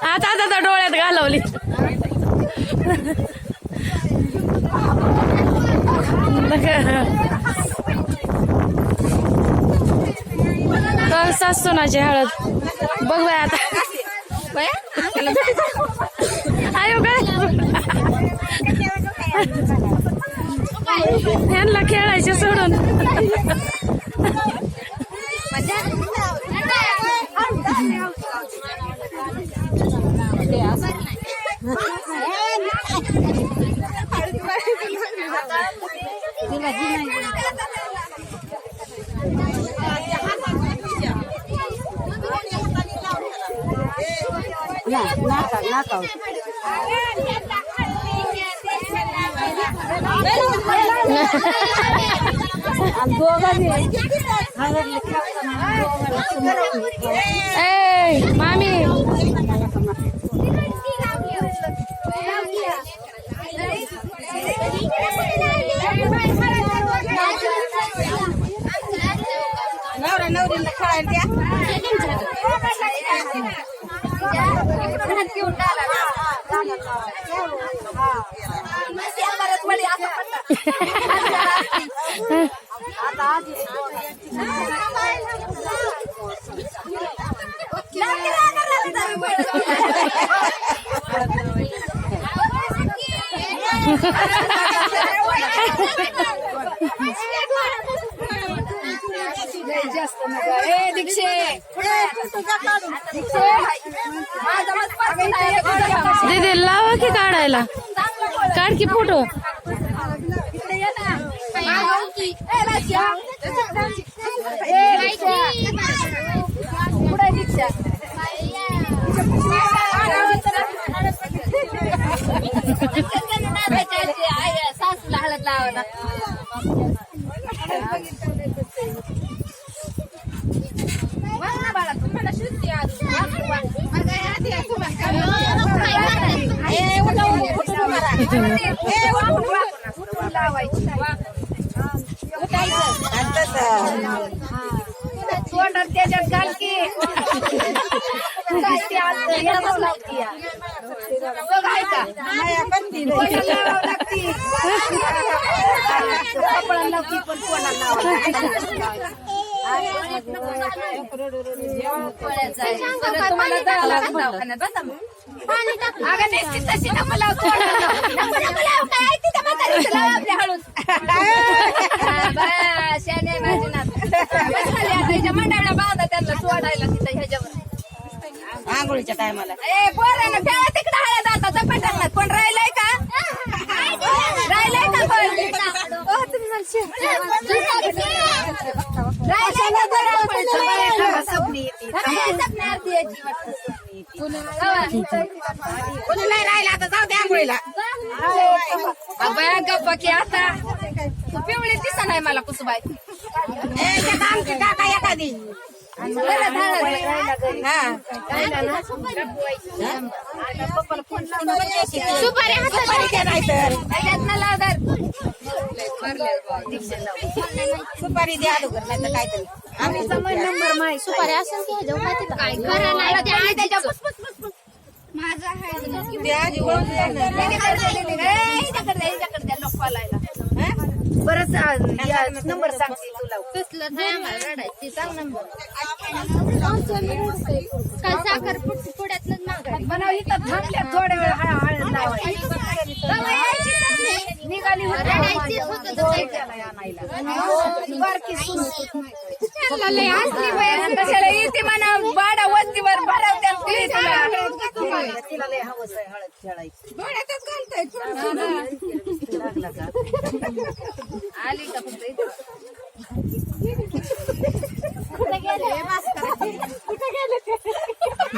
आता आता डोळ्यात घालवली. सासूनाची हळद बघ बाय आता. आयो काय ह्यांना खेळायचे सोडून. ए मामी नवरा नवरीला खेळायला द्या. दीदी लावा की काढायला. काढ की फोटो. सासूला हळद लावा. त्याच्यात घाल की मंडळाला बांधा त्यांना सोडायला तिथं ह्याच्यावर आंघोळीच्या टायमाला. पोरांना खेळा तिकडे हळद आता झपाट्यात. कोण राहिलंय का? राहिलंय का कोणी नाही राहिला आता जाऊ दे आंघोळीला. गप्पा की आता पिवळी दिसा नाही मला कुसुबाई. आमची काका एखादी सुपारी द्या अगोदर नाही तर काहीतरी. आम्ही समय नंबर माहिती सुपारी असेल की काय बरंच नंबर सांगते तुला. कसलं नाही आम्हाला रडायची. सांग नंबर. काल साखर पुड्यातलं मागायची बनव. इथं थांबल्या थोड्या वेळ हळद लावायची. निघाली बारकी कशाला येते म्हणा. बाडा वस्तीवर भरवत्या तिला लय हवस आहे हळद खेळायची. डोळ्यातच घालताय आली का फक्त